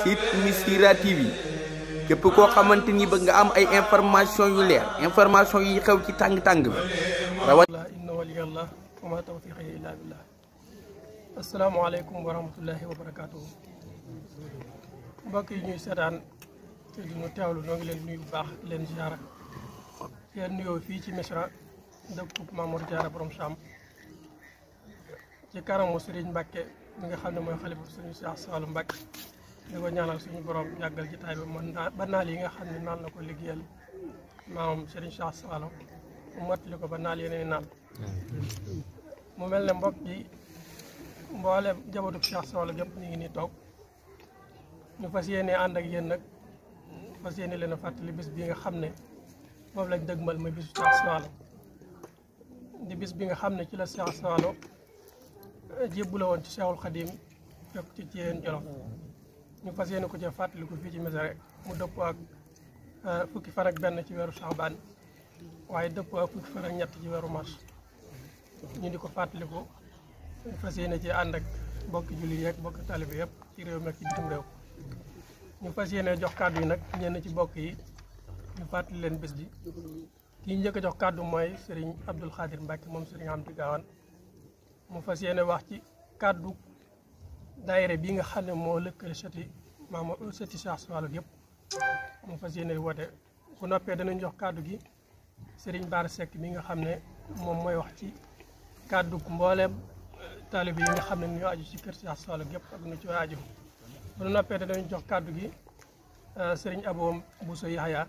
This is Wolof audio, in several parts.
site Missirah TV képp koo xamante ni bëgg nga am ay information yu leer information yi xew ci tàng-tàng bi rawat inna waliyallah wa ma tawfiqi illa billah. Assalamu alaykum wa rahmatullahi wa barakatuh. Mbokk yi ñuy seetaan te di ñu teewlu ñoo ngi leen nuyu bu baax leen ziara leen nuyoo fii ci Missirah dëkkub Mamour Diarra borom Cham ci kanamu Serigne Mbacke mi nga xam ne mooy xalifa Serigne Cheikh Saliou Mbacke di ko ñaanal suñu borom yàggal ci taay bi man ba naal yi nga xam ne naan na ko liggéeyal maamam Serigne Cheikh Saliou mu mottali ko ba naal yeneen naan mu mel ne mbokk yi mboolem jabootu Cheikh Saliou gépp ñu ngi nii toog ñu fas yéene ànd ak yéen nag fas yéene leen a fàttali bis bi nga xam ne moom lañ dëgmal mooy bisu Cheikh Saliou di bis bi nga xam ne ci la Cheikh Saliou jébbu la woon ci Cheikhul Khadim fekk ci Thièyène Jolof ñu fas yéene ko ci fàttaliku fii ci Missirah mu dëppoo ak fukki fan ak benn ci weeru Saxbaan waaye dëppoo ak fukki fan ak ñett ci weeru mars ñu di ko fàttaliku ñu fas yéene ci ànd ak bokki julli yeeg bokki taalibe yëpp ci réew mi ak ci bitim réew ñu fas yéene jox kàddu yi nag ñenn ci bokk yi ñu fàttali leen bés bi kii njëkk a jox kàddu mooy Serigne Abdoul Khadir Mbacke moom Serigne Amdi Gawane mu fas yéene wax ci kàddu daayira bi nga xam ne moo lëkkale sëti Cheikh Saliou yëpp mu fas yéene woote bu noppee danañ jox kàddu gi Serigne Bara Seck mi nga xam ne moom mooy wax ci kàddu mbooleem taalibe yi nga xam ne ñoo aju ci kër Cheikh Saliou yëpp ak nu ci aju bu noppee danañ jox kàddu gi Serigne Abo Bousso Yahya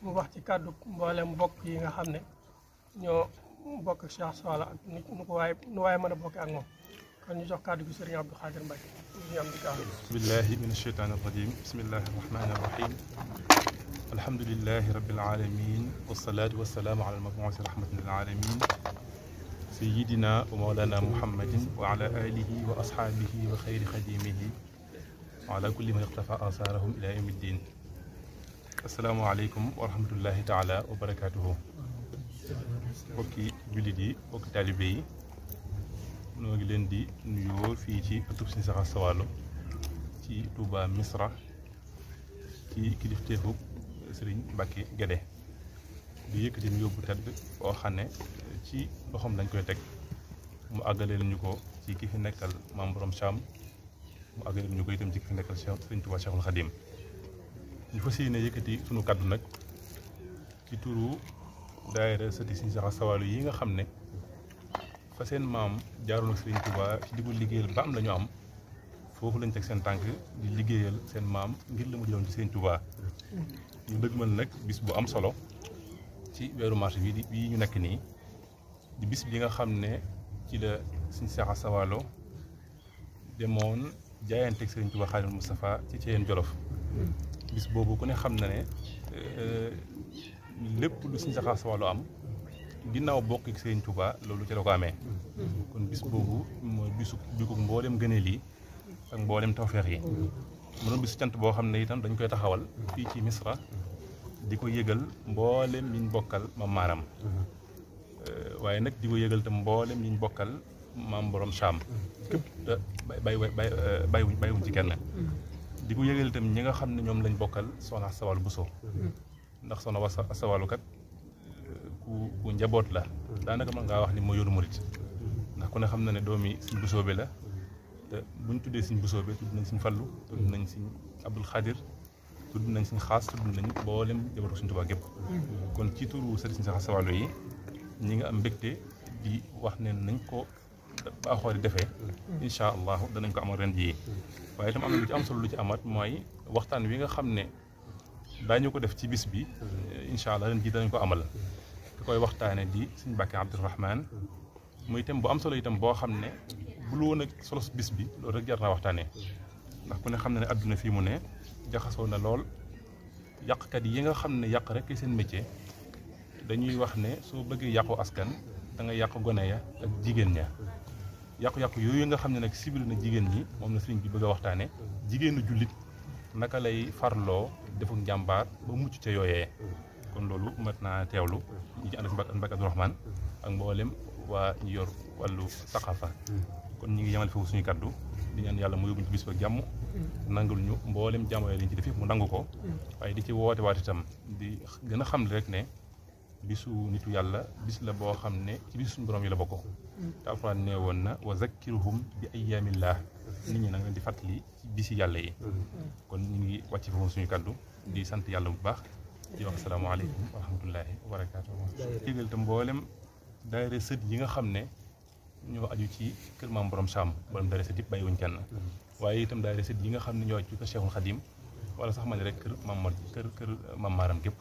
mu wax ci kàddu mbooleem mbokk yi nga xam ne ñoo bokk ak Cheikh Saliou ak nu waaye mën a bokk ak moom kon ñu jox kàddu gi Serigne Abdou Khadir Mbacke ñu am di kàddu. bismillahi min asheytaani arrajim bismillahi arrahmani arrahim alhamdulilahi rabbil alamin wasalaatu wasalaamu ala almabuusi rahmatan lil alamin sayidina wa mawlana muhammadin wa ala alihi wa ashaabihi wa xayri xadimihi wa ala kulli man iqtafa asaarahum ila yawmi ddin assalaamu aleykum wa rahmatullahi taala wa barakatuhu bokki jullit yi bokki taalibe yi noo ngi leen di nuyoo fii ci ëttub Serigne Cheikh Saliou ci Touba Missirah ci kilifteefu Serigne Mbacke Guédé di yëkkati nuyoo bu tedd boo xam ne ci loxoom lañ koy teg mu àggaleel ñu ko ci ki fi nekkal maam borom Cham mu àggaleel ñu ko itam ci ki fi nekkal Serigne Touba Cheikhul Khadim ñu fas yéene yëkkati sunu kaddu nag ci turu daayira sëti Serigne Cheikh Saliou yi nga xam ne fa seen maam jaaroon ak Serigne Touba ci di ko liggéeyal ba am la ñu am foofu lañ teg seen tànk di liggéeyal seen maam ngir la mu jëloon ci Serigne Touba ñu dëgmal nag bis bu am solo ci weeru mars bii ñu nekk nii di bis bi nga xam ne ci la Serigne Cheikh Saliou demoon jaayanteeg Serigne Touba Xaadimu Mustafaa ci Thièyène Jolof bis boobu ku ne xam na ne lépp lu Serigne Cheikh Saliou am ginnaaw bokk ak Serigne Touba loolu ci la ko amee kon bis boobu mooy bisu bi ko mboolem gëneel yi ak mboolem tawfeex yi mu doon bisu cant boo xam ne itam dañ koy taxawal fii ci Missirah di ko yëgal mboolem liñ bokkal maam maaram waaye nag di ko yëgal itam mboolem liñ bokkal maam borom Cham képp te bàyyiwuñ ci kenn di ko yëgal itam ñi nga xam ne ñoom lañ bokkal soxna Sawal Bousso ndax soxna Sawal kat ku njaboot la daanaka mën ngaa wax ni moo yoru murit ndax ku ne xam na ne doomi Serigne Bousso la te buñ tuddee Serigne Bousso tudd nañ Serigne Fallou tudd nañ Serigne Abdoul Khadir tudd nañ Serigne Xaas tudd nañ mboolem njabootu Serigne Touba gépp kon ci turu Serigne Cheikh Saliou yi ñi nga am mbégte di wax ne nañ ko baaxoo di defee incha allah danañ ko amal ren jii waaye itam am na lu ci am solo lu ci amaat mooy waxtaan wi nga xam ne daañu ko def ci bis bi incha allah ren jii danañ ko amal ki koy waxtaane di Serigne Mbacke Abdourahmane muy itam bu am solo itam boo xam ne bu lu woon ak solo bis bi loolu rek jar naa waxtaanee ndax ku ne xam na ne àdduna fii mu ne jaxasoo na lool yàqkat yi nga xam ne yàq rek seen métier dañuy wax ne soo bëggee yàqu askan da nga yàq gone ya ak jigéen ña yàqu-yàqu yooyu nga xam ne nag sibil na jigéen ñi moom la sëriñ bi bëgg a waxtaane jigéenu jullit naka lay farloo defuk njàmbaar ba mucc ca yooyee kon loolu mat naa teewlu ñi ci ànd ak Mbacke Abdourahmane ak mboolem waa ñu yor wàllu saqafa kon ñu ngi yemale foofu suñu kaddu di ñaan yàlla mu yóbbuñ ci bis ba jàmm nangul ñu mboolem jàmm yi liñ ci def yëpp mu nangu ko waaye di ci woote waat itam di gën a xam rek ne bisu nitu yàlla bis la boo xam ne ci bis suñu borom yi la bokk te alxuraan nee woon na wa zakkiruhum bi ayyaamillah nit ñi nag leen di fàttali ci bisi yàlla yi kon ñu ngi wàcc foofu suñu kaddu di sant yàlla bu baax di wax asalaamaaleykum wa rahmatullahi wa barakaatuhu jégal te mboolem daayira sët yi nga xam ne ñoo aju ci kër maam borom Saam borom daayira sët yëpp bàyyiwuñ kenn waaye itam daayira sët yi nga xam ne ñoo aju ci kër Cheikhul Khadim wala sax ma ne rek kër maam Maaram gépp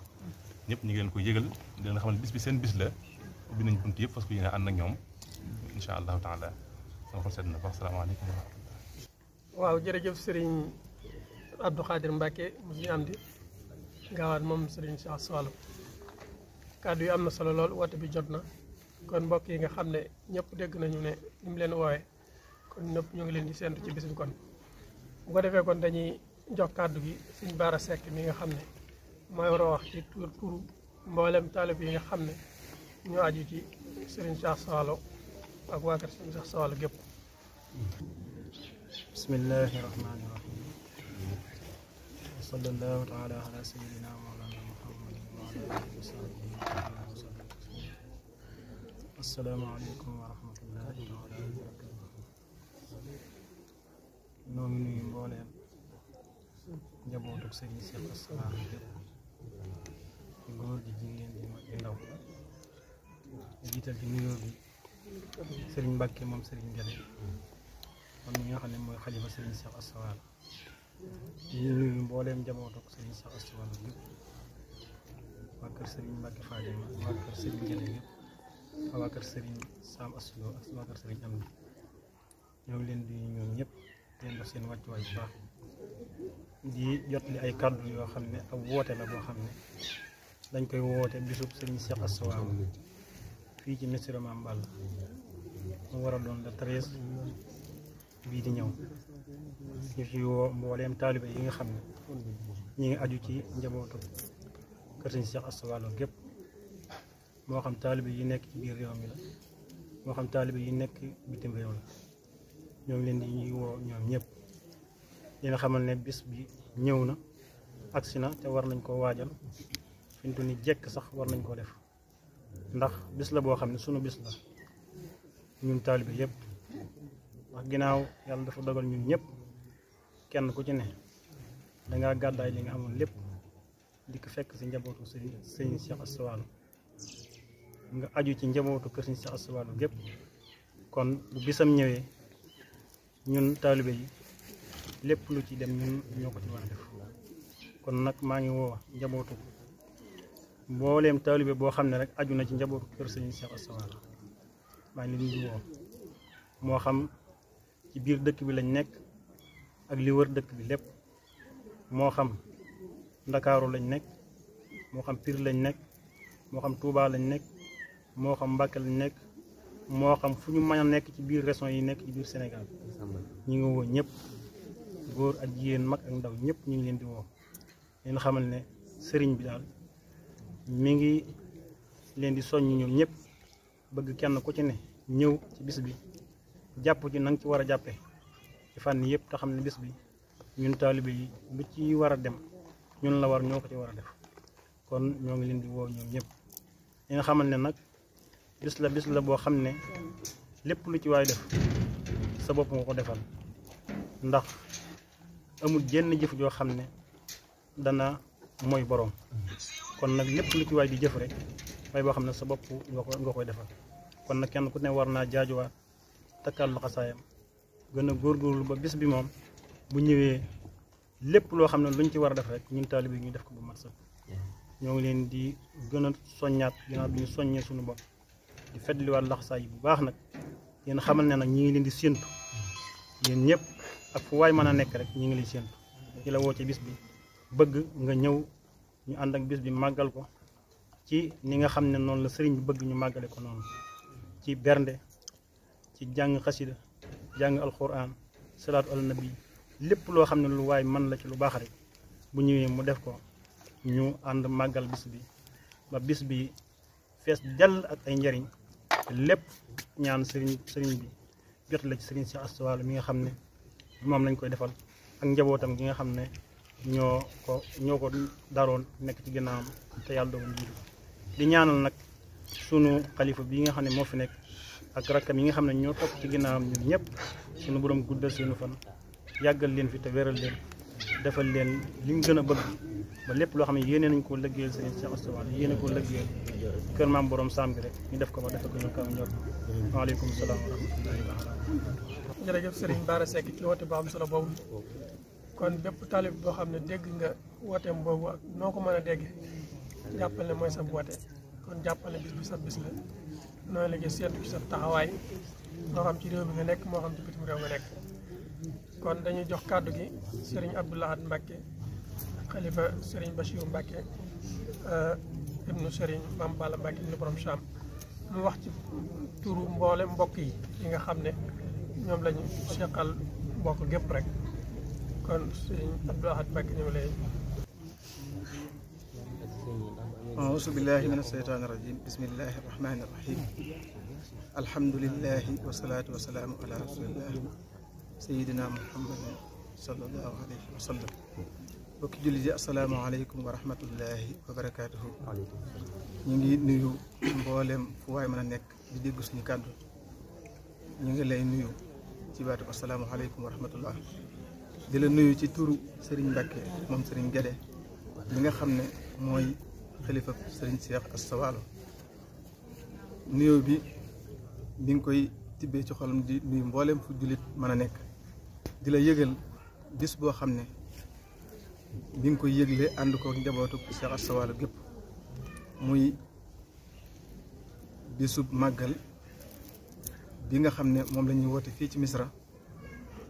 ñëpp ñu ngi leen ko yëgal di leen xam ne bis bi seen bis la ubbi nañ bunt yëpp parce que yéen a ànd ak ñoom incha allahu taala sama xol sedd na fa asalaamaaleykum wa rahmatullah. waaw jërëjëf Serigne Abdou Khadir Mbacke mu suñu am di gaawaan moom Serigne Cheikh Sall kàddu yi am na solo lool woote bi jot na kon mbokk yi nga xam ne ñëpp dégg nañu ne ni mu leen woowee kon ñëpp ñu ngi leen di séntu ci bis bi kon bu ko defee kon dañuy jox kàddu gi Serigne Bara Seck mi nga xam ne mooy war a wax ci turu mboolem taalib yi nga xam ne ñu aju ci Serigne Cheikh Sall ak waa kër Serigne Cheikh Sall gépp. bismillahi rahmaani rahim wa sallallahu taala ala sayyidina mawlana muhammadin wa ala alihi wa sahbihi wa sallam. assalaamu aleykum wa rahmatullahi taala wa barakatuh. noo ngi nuyu mbooleem njabootuk Serigne Cheikh Sall gépp di góor di jigéen di mag di ndaw jiital ci nuyoo bi Serigne Mbacke moom Serigne Gale moom mi nga xam ne mooy xalifa Serigne Cheikh Sall di nuyu mbooleem njabootuk Serigne Cheikh Sall gépp waa kër Serigne Mbacke Fadima waa kër Serigne Gale gépp waa kër Serigne Sam Aslo ak waa kër Serigne Amdi ñoo ngi leen di ñoom ñëpp leen def seen wàccuwaay bu baax di jotli ay kàddu yoo xam ne ak woote la boo xam ne dañ koy woote bisub Serigne Cheikh Sall fii ci Missirah Mame Balla mu war a doon le 13 bii di ñëw ñu ci woo mbooleem taalibe yi nga xam ne ñi ngi aju ci njabootu kër Serigne Cheikh Sall gépp moo xam taalibe yi nekk ci biir réew mi la moo xam taalibe yi nekk bitim réew la ñoo ngi leen di ñuy woo ñoom ñëpp dina xamal ne bis bi ñëw na agsi na te war nañ koo waajal fi mu toll nii jekk sax war nañ koo def ndax bis la boo xam ne sunu bis la ñun taalibe yëpp ndax ginnaaw yàlla dafa dogal ñun ñëpp kenn ku ci ne dangaa gàddaay li nga amoon lépp di ko fekk si njabootu Serigne Cheikh Sall nga aju ci njabootu kër Serigne Cheikh Sall gépp kon bu bisam ñëwee ñun taalibe yi lépp lu ci dem ñun ñoo ko ci war a def kon nag maa ngi woo njabootu mbooleem taalibe boo xam ne rek aju na ci njabootu kër Serigne Cheikh Sall maa ngi leen di woo moo xam ci biir dëkk bi lañ nekk ak li wër dëkk bi lépp moo xam Ndakaaru lañ nekk moo xam Pire lañ nekk moo xam Touba lañ nekk moo xam Mbàkke lañ nekk moo xam fu ñu mën a nekk ci biir région yi nekk ci biir Sénégal ñu ngi woo ñëpp góor ak jigéen mag ak ndaw ñëpp ñu ngi leen di woo leen xamal ne sëriñ bi daal mi ngi leen di soññ ñoom ñëpp bëgg kenn ku ci ne ñëw ci bis bi jàpp ci na nga ci war a jàppee ci fànn yëpp te xam ne bis bi ñun taalibe yi lu ci war a dem ñun la war ñoo ko ci war a def kon ñoo ngi leen di woo ñoom ñëpp leen xamal ne nag bis la boo xam ne lépp lu ci waay def sa bopp nga ko defal ndax amul jenn jëf joo xam ne dana mooy boroom kon nag lépp lu ci waay di jëf rek waaye boo xam ne sa bopp nga koy defal kon nag kenn ku ne war naa jaajuwaat takkal laxasaayam gën a góorgóorlu ba bis bi moom bu ñëwee lépp loo xam ne luñ ci war a def rek ñun taalibe ñu def ko bu mat sax ñoo ngi leen di gën a soññaat ginnaaw bi ñu soññee suñu bopp di fetliwaat laxasaay yi bu baax nag yéen xamal ne nag ñi ngi leen di séentu yéen ñëpp ak fu waay mën a nekk rek ñi ngi lay séentu di la woo ci bis bi bëgg nga ñëw ñu ànd ak bis bi màggal ko ci ni nga xam ne noonu la sëriñ bi bëgg ñu màggale ko noonu ci bernde ci jàng xasida jàng alquran salaatu ala nabi lépp loo xam ne lu waay mën la ci lu baax rek bu ñëwee mu def ko ñu ànd màggal bis bi ba bis bi fees dell ak ay njariñ lépp ñaan sëriñ bi jot la ci Serigne Cheikh Astou Walo mi nga xam ne moom lañ koy defal ak njabootam gi nga xam ne ñoo ko daroon nekk ci ginnaawam te yàlla doon jiitu di ñaanal nag sunu xalifa bi nga xam ne moo fi nekk ak rakkam yi nga xam ne ñoo topp ci ginnaawam ñun ñëpp sunu borom guddal seenu fan yàggal leen fi te wéral leen defal leen li ñu gën a bëgg ba lépp loo xam ne yéene nañ koo lëggéeyal Serigne Cheikh Astou Walo yéene koo lëggéeyal kër maam borom saam bi rek ñu def ko ba defe ko ñu kaw ñor waaleykum salaam wa rahmatullahi taala. jërëjëf Serigne Bara Seck ci woote ba am solo boobu kon bépp talib boo xam ne dégg nga wooteem boobu ak noo ko mën a déggee jàppal ne mooy sa woote kon jàppal ne bis bi sa bis la noonu la gis seetu ci sa taxawaay moo xam ci réew mi nga nekk moo xam ci bitim réew nga nekk kon dañuy jox kàddu gi Serigne Abdou Lahad Mbacké xalifa Serigne Bachirou Mbacké ibnu Serigne Mame Balla Mbacké ibnu borom Cham mu wax ci turu mboole mbokk yi nga xam ne ñoom lañu seqal mbokk gépp rek kon Serigne Abdou Lahad Mbacké ñu lay. auzu billahi min asheytaani rajim bismillahi rahmani rahim alhamdulillahi wasalaatu wasalaamu ala rasulillah sayidina muhammadin sallallahu alayhi wa sallam bokki jullit yi asalaamaaleykum wa rahmatullahi wa barakaatuhu ñu ngi nuyu mboolem fu waay mën a nekk di dégg suñu kàddu ñu ngi lay nuyu ci baatu asalaamaaleykum wa rahmatullah di la nuyu ci turu Serigne Mbacké moom Serigne Guédé mi nga xam ne mooy xalifa Serigne Cheikh Astou Walo nuyoo bi nga koy tibbee ci xolam di nuyu mboolem fu jullit mën a nekk di la yëgal bis boo xam ne bi nga koy yëgle ànd ko njabootu Cheikh Astou Walo gépp muy bisub màggal bi nga xam ne moom la ñuy woote fii ci Misra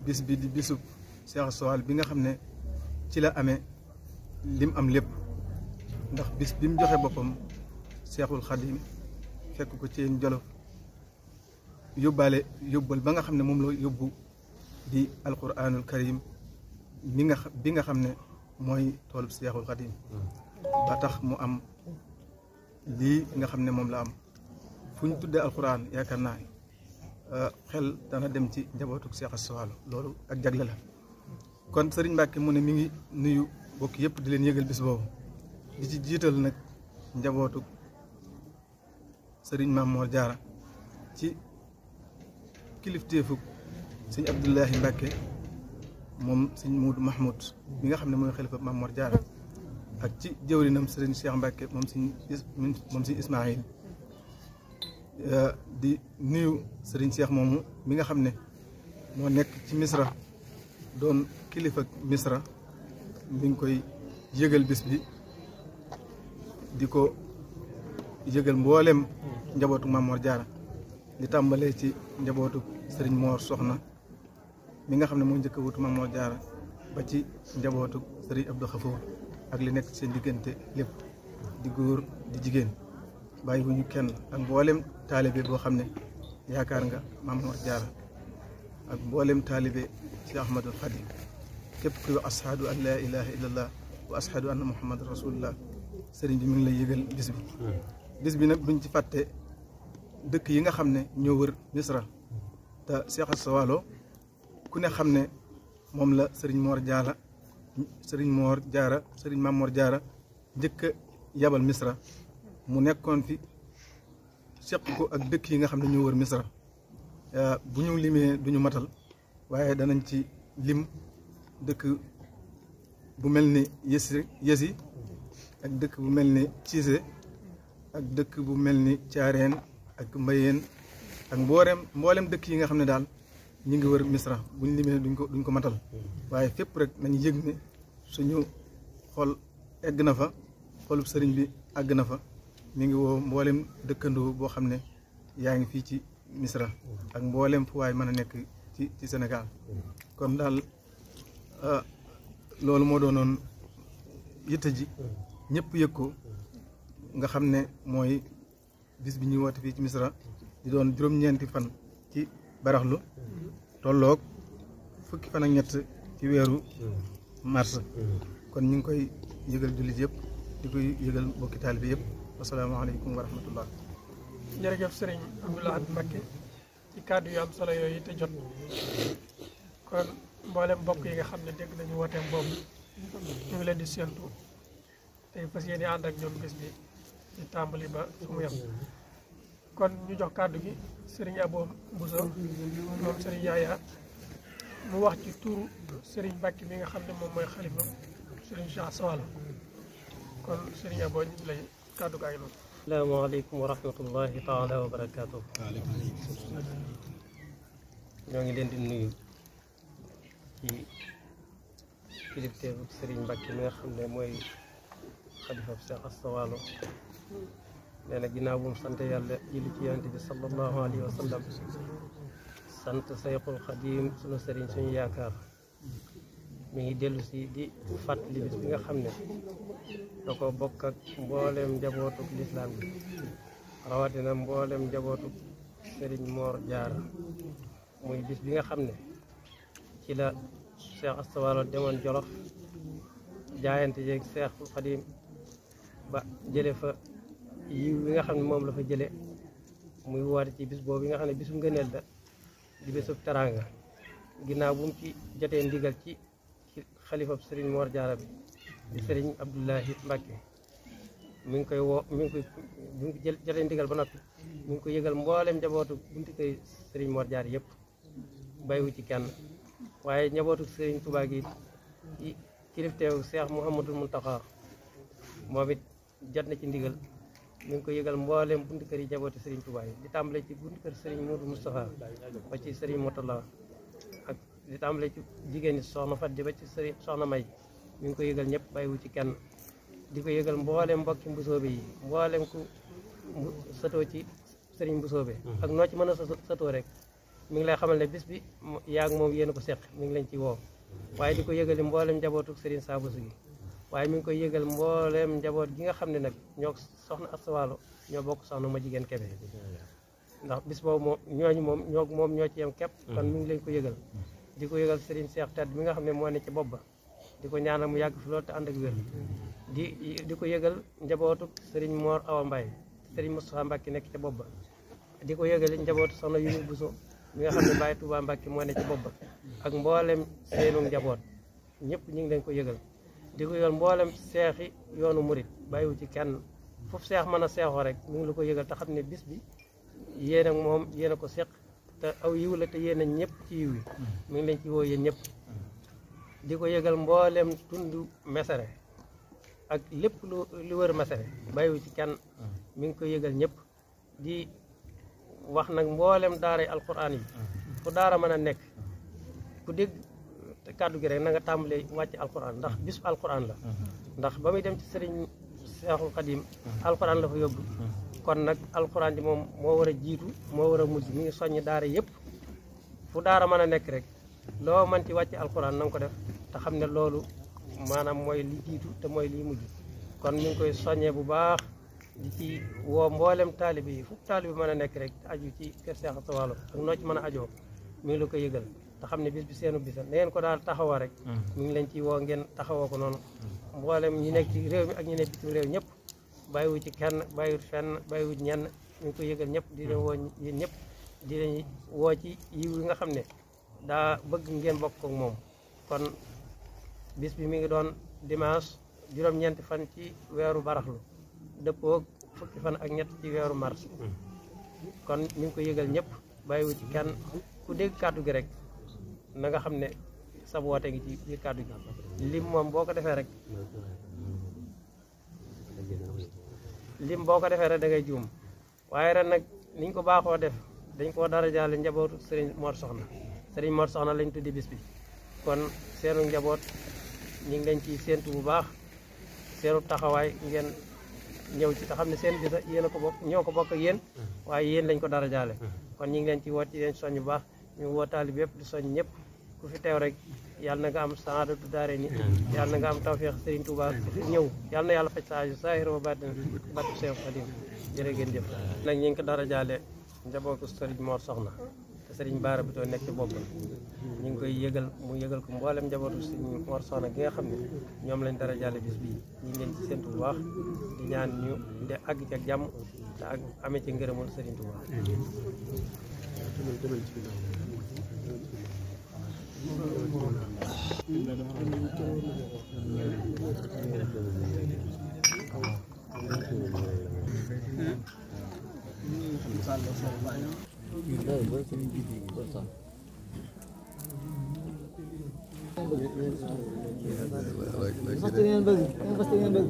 bis bi di bisub Cheikh Astou Walo bi nga xam ne ci la amee lim am lépp ndax bis bi mu joxe boppam Cheikhul Khadim fekk ko ci Jolof yóbbal ba nga xam ne moom la yóbbu di alquranul karim bi nga xam ne mooy toolub Cheikhul Khadim ba tax mu am lii nga xam ne moom la am fu ñu tuddee alquran yaakaar naa xel dana dem ci njabootu Cheikh Astou Walo loolu ak jagle la kon Serigne Mbacké mu ne mi ngi nuyu bokk yëpp di leen yëgal bis boobu di ci jiital nag njabootu Serigne Mame Mor Diarra ci kilifteefu sëñ Abdoulahi Mbacké moom sëñ Moudou Mahmoud mi nga xam ne mooy xalifa Mame Mor Diarra ak ci jëwrinam Serigne Cheikh Mbacké moom sëñ Ismaïl di nuyu Serigne Cheikh moomu mi nga xam ne moo nekk ci Misra doon kilifa Misra mi ngi koy yëgal bis bi di ko yëgal mboolem njabootu Mame Mor Diarra di tàmbalee ci njabootu Serigne Mor Soxna mi nga xam ne moo njëkk a wutu Mame Mor Diarra ba ci njabootu Serigne Abdou Khafour ak li nekk seen diggante lépp di góor di jigéen bàyyi wu ñu kenn ak mboolem taalibe boo xam ne yaakaar nga Mame Mor Diarra ak mboolem taalibe ci Ahmadul Khadim képp kuy wax ashadu an laa ilaha illallah wa ashadu anna muhammadan rasulullah sëriñ bi mi ngi lay yëgal bis bi nag duñ ci fàtte dëkk yi nga xam ne ñoo wër Misra te Cheikh Astou Walo ku ne xam ne moom la Serigne Mame Mor Diarra njëkk a yabal Misra mu nekkoon fi seq ko ak dëkk yi nga xam ne ñoo wër Misra bu ñu limee duñu matal waaye danañ ci lim dëkk bu mel ni Yesi ak dëkk bu mel ni Cissé ak dëkk bu mel ni Thiarène ak Mbayeen ak mboolem dëkk yi nga xam ne daal ñu ngi wër Misra bu ñu limee duñ ko matal waaye fépp rek nañu yëg ne suñu xol egg na fa xolub sëriñ bi àgg na fa mi ngi woo mboolem dëkkandoo boo xam ne yaa ngi fii ci Misra ak mboolem fu waay mën a nekk ci Sénégal kon daal loolu moo doonoon yitte ji ñëpp yëg ko nga xam ne mooy bis bi ñuy woote fii ci Misra di doon juróom-ñeenti fan ci baraxlu tolloog fukki fan ak ñett ci weeru mars kon ñu ngi koy yëgal jullit yëpp di koy yëgal mbokki taalibe yëpp wasalaamaaleykum wa rahmatullah. jërëjëf Serigne Abdou Lahad Mbacké ci kàddu yu am solo yooyu te jot kon mboolem mbokk yi nga xam ne dégg nañu wooteem boobu ñu ngi leen di séentu tey fas yéene ànd ak ñoom bis bi di tàmbali ba fu mu yem kon ñu jox kàddu gi sëriñ Abo Bousso moom sëriñ Yaaya mu wax ci turu sëriñ Mbàkke mi nga xam ne moom mooy xalifa sëriñ Cheikh Sawalo kon sëriñ Abo ñu ngi lay kàddu gaa ngi noonu. asalaamaaleykum wa rahmatullahi taala wa barakaatu. ñoo ngi leen di nuyu ci kilifteefu sëriñ Mbàkke mi nga xam ne mooy xalifa Cheikh Sawalo nee na ginnaaw bu mu sant yàlla julli ci yonent bi sallallahu alayhi wa sallam sant Sayxul Xadiim sunu sëriñ suñu yaakaar mi ngi dellu si di fàttali bis bi nga xam ne da ko bokk ak mboolem njabootuk lislaam bi rawatina mboolem njabootuk sëriñ Moor Jaara muy bis bi nga xam ne ci la Cheikh Asta Walo demoon Jolof jaayante yeeg Sayxul Xadiim ba jële fa yiw bi nga xam ne moom la fa jële muy woote ci bis boobu nga xam ne bisu ngëneel la di bisub teraanga ginnaaw bu mu ci jotee ndigal ci xalifab sëriñ Moor Jaara bi di sëriñ Abdullahi Mbàkke mi ngi koy woo mi ngi koy bu mu jotee ndigal ba noppi mi ngi ko yëgal mboolem njabootu bunti koy sëriñ Moor Jaara yëpp bàyyiwu ci kenn waaye njabootu sëriñ Tuubaa gi ci kilifteewu Seex Muhammadul Muntaxa moom it jot na ci ndigal mi ngi ko yëgal mboolem bunti kër yi njabootu sëriñ Tuubaa yi di tàmbale ci bunti kër sëriñ Moodu Moustapha ba ci sëriñ Motala ak di tàmbale ci jigéen ñi soxna Fat ba ci sëriñ soxna May mi ngi ko yëgal ñëpp bàyyiwu ci kenn di ko yëgal mboolem mbokki mbusoobe yi mboolem ku satoo ci sëriñ mbusoobe ak noo ci mën a satoo rek mi ngi lay xamal ne bis bi yaag moom yéen a ko seq mi ngi leen ci woo waaye di ko yëgali mboolem njabootu sëriñ Saabusu gi waaye mi ngi koy yëgal mboolem njaboot gi nga xam ne nag ñoo soxna Asta Walo ñoo bokk soxna ma jigéen Kebe ndax bis boobu moom ñoo ci yem képp kon mi ngi leen ko yëgal di ko yëgal Serigne Cheikh Tedd mi nga xam ne moo ne ci bopp ba di ko ñaanal mu yàgg fi loolu te ànd ak wér di ko yëgal njabootu Serigne Mor Awa Mbaye Serigne Moustapha Mbacke nekk ca bopp ba di ko yëgal njabootu soxna Yumi Bousso mi nga xam ne Baye Touba Mbacke moo ne ci bopp ba ak mboolem seenu njaboot ñëpp ñu ngi leen ko yëgal di ko yëgal mboolem seexi yoonu murit bàyyiwu ci kenn foofu seex mën a seexoo rek mi ngi la ko yëgal te xam ne bis bi yéen ak moom yéen a ko seq te aw yiw la te yéen a ñëpp ci yiw yi mi ngi leen ci woo yéen ñëpp di ko yëgal mboolem tund Mesere ak lépp lu wër Mesere bàyyiwu ci kenn mi ngi ko yëgal ñëpp di wax nag mboolem daaray alquran yi fu daara mën a nekk ku dégg kàddu gi rek na nga tàmbalee wàcc alquran ndax bisu alquran la ndax ba muy dem ci sëriñ Seexul Xadim alquran la fa yóbbu kon nag alquran ji moom moo war a jiitu moo war a mujj mi ngi soññ daara yëpp fu daara mën a nekk rek loo mën ci wàcc alquran na nga ko def te xam ne loolu maanaam mooy li jiitu te mooy liy mujj kon mi ngi koy soññee bu baax di ci woo mboolem taalibe yi fu taalibe mën a nekk rek aju ci kër Cheikh Asta Walo ak noo ci mën a ajoo mi ngi la ko yëgal te xam ne bis bi seenu bisa na ngeen ko daal taxawoo rek mi ngi leen ci woo ngeen taxawoo ko noonu mboolem ñi nekk ci réew mi ak ñi nekk bitim réew ñëpp bàyyiwu ci kenn bàyyiwut fenn bàyyiwut ñenn mi ngi ko yëgal ñëpp di leen woo yéen ñëpp di leen woo ci yiw yi nga xam ne daa bëgg ngeen bokk ak moom kon bis bi mi ngi doon dimanche juróom-ñeenti fan ci weeru baraxlu dëppoo fukki fan ak ñett ci weeru mars kon mi ngi ko yëgal ñëpp bàyyiwu ci kenn ku dégg kàddu gi rek na nga xam ne sa woote ngi ci biir kàddu gi lim moom boo ko defee rek da ngay juum waaye ren nag niñ ko baaxoo def dañ koo dara jaale njabootu Serigne Mor Soxna lañ tuddi bis bi kon seenu njaboot ñu ngi leen ci séentu bu baax seenu taxawaay ngeen ñëw ci te xam ne seen bisa yéen a ko bokk ñoo ko bokk ak yéen waaye yéen lañ ko dara jaale kon ñu ngi leen ci woot ci leen soññ bu baax ñu woo taalib yëpp di soññ ñëpp ku fi teew rek yàlla na nga am saadatu daare ni yàlla na nga am tawfeex Serigne Touba ku fi ñëw yàlla na yàlla faj sa aju saahir wa baatin barke Seex Xaadim jërë ngeen jëf nag ñu ngi ko dara jaale njabootu Serigne Mor Soxna te Serigne Baara bi too nekk ci bopp ñu ngi koy yëgal mu yëgal ko mboolem njabootu Serigne Mor Soxna gi nga xam ne ñoom lañ dara jaale bis bii ñu ngi leen ci séntu bu baax di ñaan ñu de àgg ci ak jàmm te ak amee ci ngërëmul Serigne Touba Pasti ingin bagi.